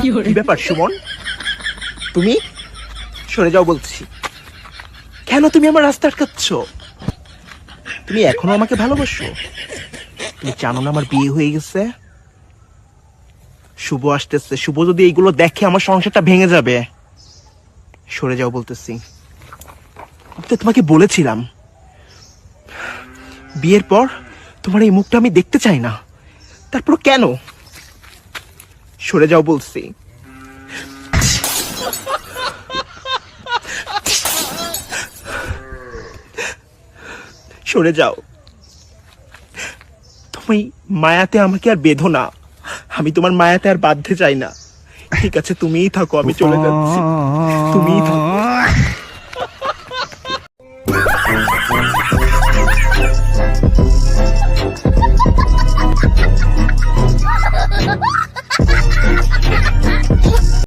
কি ব্যাপার সুমন, তুমি সরে যাও বলছি। কেন তুমি আমার রাস্তা আটকাচ্ছ? তুমি এখনো আমাকে ভালোবাসো? তুমি জানো না আমার বিয়ে হয়ে গেছে? শুভ আসতেছে, শুভ যদি এইগুলো দেখে আমার সংসারটা ভেঙে যাবে। সরে যাও বলতেছি। আমি তো তোমাকে বলেছিলাম বিয়ের পর তোমার এই মুখটা আমি দেখতে চাই না, তারপর কেন? সরে যাও বলছি। সরে যাও। তুমি মায়াতে আমাকে আর বেঁধো না, আমি তোমার মায়াতে আর বাঁধতে চাই না। ঠিক আছে, তুমিই থাকো, আমি চলে যাচ্ছি। তুমিই থাকো।